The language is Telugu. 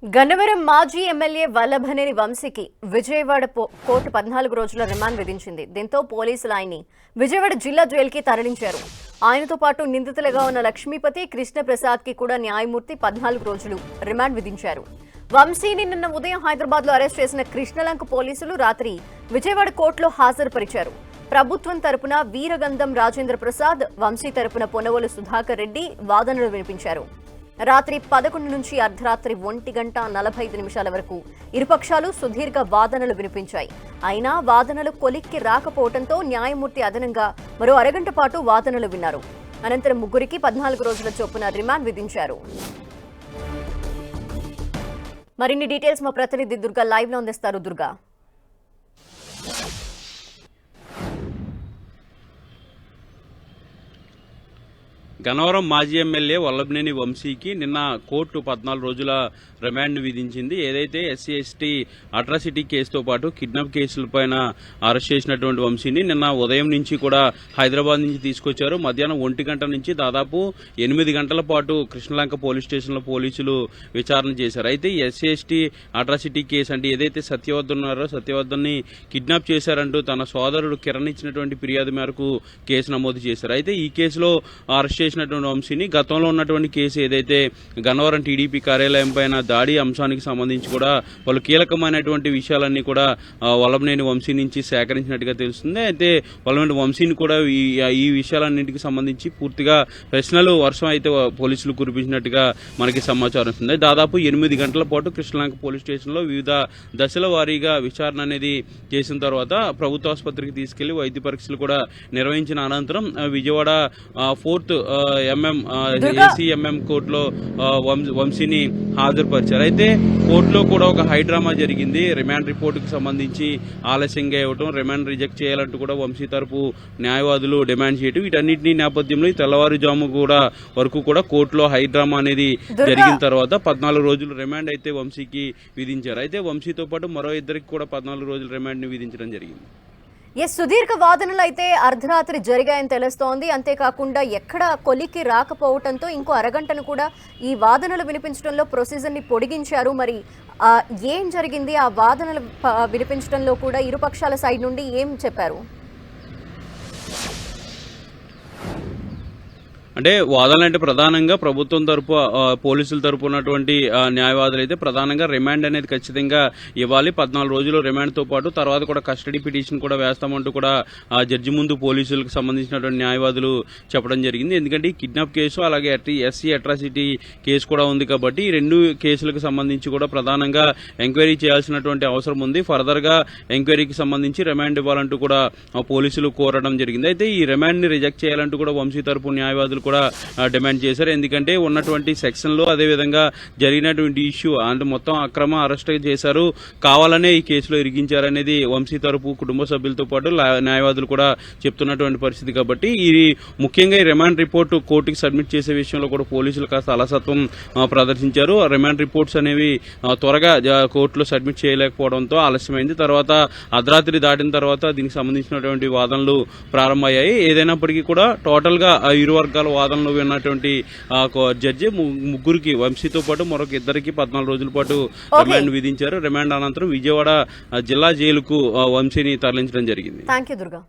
గన్నవరం మాజీ ఎమ్మెల్యే వల్లభనేని వంశీకి విజయవాడ కోర్టు 14 రోజుల రిమాండ్ విధించింది. దీంతో పోలీసులు ఆయన్ని విజయవాడ జిల్లా జైలుకి తరలించారు. ఆయనతో పాటు నిందితులుగా ఉన్న లక్ష్మీపతి, కృష్ణప్రసాద్ కి కూడా న్యాయమూర్తి 14 రోజులు రిమాండ్ విధించారు. వంశీని నిన్న ఉదయం హైదరాబాద్ లో అరెస్ట్ చేసిన కృష్ణలంక పోలీసులు రాత్రి విజయవాడ కోర్టులో హాజరుపరిచారు. ప్రభుత్వం తరపున వీరగంధం రాజేంద్ర ప్రసాద్, వంశీ తరపున పొనవోలు సుధాకర్ రెడ్డి వాదనలు వినిపించారు. రాత్రి 11 నుంచి అర్ధరాత్రి 1:45 వరకు ఇరుపక్షాలు సుదీర్ఘ వాదనలు వినిపించాయి. అయినా వాదనలు కొలిక్కి రాకపోవడంతో న్యాయమూర్తి అదనంగా మరో అరగంట పాటు వాదనలు విన్నారు. అనంతరం ముగ్గురికి 14 రోజుల చొప్పున రిమాండ్ విధించారు. మరిన్ని డీటెయిల్స్ మా ప్రతినిధి దుర్గా లైవ్ లో అందిస్తారు. దుర్గా, గన్నవరం మాజీ ఎమ్మెల్యే వల్లభనేని వంశీకి నిన్న కోర్టు 14 రోజుల రిమాండ్ విధించింది. ఏదైతే ఎస్సీ ఎస్టీ అట్రాసిటీ కేసుతో పాటు కిడ్నాప్ కేసులపైన అరెస్ట్ చేసినటువంటి వంశీని నిన్న ఉదయం నుంచి కూడా హైదరాబాద్ నుంచి తీసుకొచ్చారు. మధ్యాహ్నం 1 గంట నుంచి దాదాపు 8 గంటల పాటు కృష్ణలంక పోలీస్ స్టేషన్లో పోలీసులు విచారణ చేశారు. అయితే ఎస్సీ ఎస్టీ అట్రాసిటీ కేసు అంటే ఏదైతే సత్యవర్ధన్ ఉన్నారో సత్యవర్ధన్ని కిడ్నాప్ చేశారంటూ తన సోదరుడు కిరణ్ ఇచ్చినటువంటి ఫిర్యాదు మేరకు కేసు నమోదు చేశారు. అయితే ఈ కేసులో అరెస్ట్ చేసినటువంటి వంశీని గతంలో ఉన్నటువంటి కేసు ఏదైతే గన్నవరం టీడీపీ కార్యాలయం పైన దాడి అంశానికి సంబంధించి కూడా పలు కీలకమైనటువంటి విషయాలన్నీ కూడా వల్లభనేని వంశీ నుంచి సేకరించినట్టుగా తెలుస్తుంది. అయితే వల్లభనేని వంశీని కూడా ఈ విషయాలన్నింటికి సంబంధించి పూర్తిగా ప్రశ్నలు వర్షం అయితే పోలీసులు కురిపించినట్టుగా మనకి సమాచారం వస్తుంది. దాదాపు 8 గంటల పాటు కృష్ణలంక పోలీస్ స్టేషన్లో వివిధ దశల వారీగా విచారణ అనేది చేసిన తర్వాత ప్రభుత్వ ఆసుపత్రికి తీసుకెళ్లి వైద్య పరీక్షలు కూడా నిర్వహించిన అనంతరం విజయవాడ 4th ఏసీఎంఎం కోర్టులో వంశీని హాజరుపరిచారు. అయితే కోర్టులో కూడా ఒక హైడ్రామా జరిగింది. రిమాండ్ రిపోర్టుకు సంబంధించి ఆలస్యంగా ఇవ్వడం, రిమాండ్ రిజెక్ట్ చేయాలంటూ కూడా వంశీ తరపు న్యాయవాదులు డిమాండ్ చేయడం, వీటన్నింటినీ నేపథ్యంలో తెల్లవారుజాము వరకు కూడా కోర్టులో హైడ్రామా అనేది జరిగిన తర్వాత 14 రోజులు రిమాండ్ అయితే వంశీకి విధించారు. అయితే వంశీతో పాటు మరో ఇద్దరికి కూడా 14 రోజుల రిమాండ్ ని విధించడం జరిగింది. సుదీర్ఘ వాదనలు అయితే అర్ధరాత్రి జరిగాయని తెలుస్తోంది. అంతేకాకుండా ఎక్కడ కొలికి రాకపోవడంతో ఇంకో అరగంటను కూడా ఈ వాదనలు వినిపించడంలో ప్రొసీజర్ ని పొడిగించారు. మరి ఏం జరిగింది? ఆ వాదనలు వినిపించడంలో కూడా ఇరుపక్షాల సైడ్ నుండి ఏం చెప్పారు? అంటే వాదనలంటే ప్రధానంగా ప్రభుత్వం తరపు పోలీసుల తరపు ఉన్నటువంటి న్యాయవాదులు అయితే ప్రధానంగా రిమాండ్ అనేది ఖచ్చితంగా ఇవ్వాలి, 14 రోజులు రిమాండ్తో పాటు తర్వాత కూడా కస్టడీ పిటిషన్ కూడా వేస్తామంటూ కూడా జడ్జి ముందు పోలీసులకు సంబంధించినటువంటి న్యాయవాదులు చెప్పడం జరిగింది. ఎందుకంటే ఈ కిడ్నాప్ కేసు అలాగే ఎస్సీ అట్రాసిటీ కేసు కూడా ఉంది కాబట్టి ఈ 2 కేసులకు సంబంధించి కూడా ప్రధానంగా ఎంక్వైరీ చేయాల్సినటువంటి అవసరం ఉంది. ఫర్దర్ గా ఎంక్వైరీకి సంబంధించి రిమాండ్ ఇవ్వాలంటూ కూడా పోలీసులు కోరడం జరిగింది. అయితే ఈ రిమాండ్ ని రిజెక్ట్ చేయాలంటూ కూడా వంశీ తరపు న్యాయవాదులు కూడా డిమాండ్ చేశారు. ఎందుకంటే ఉన్నటువంటి సెక్షన్ లో అదేవిధంగా జరిగినటువంటి ఇష్యూ అంటే మొత్తం అక్రమ అరెస్ట్ చేశారు, కావాలనే ఈ కేసులో ఇరిగించారనేది వంశీ తరపు కుటుంబ సభ్యులతో పాటు న్యాయవాదులు కూడా చెప్తున్నటువంటి పరిస్థితి. కాబట్టి ఈ ముఖ్యంగా ఈ రిమాండ్ రిపోర్టు కోర్టుకి సబ్మిట్ చేసే విషయంలో కూడా పోలీసులు కాస్త అలసత్వం ప్రదర్శించారు. రిమాండ్ రిపోర్ట్స్ అనేవి త్వరగా కోర్టులో సబ్మిట్ చేయలేకపోవడంతో ఆలస్యమైంది. తర్వాత అర్ధరాత్రి దాటిన తర్వాత దీనికి సంబంధించినటువంటి వాదనలు ప్రారంభమయ్యాయి. ఏదైనప్పటికీ కూడా టోటల్ గా ఇరు వర్గాల వాదనలు విన్నటువంటి జడ్జి ముగ్గురికి వంశీతో పాటు మరొక ఇద్దరికి 14 రోజుల పాటు రిమాండ్ విధించారు. రిమాండ్ అనంతరం విజయవాడ జిల్లా జైలుకు వంశీని తరలించడం జరిగింది. థాంక్యూ దుర్గా.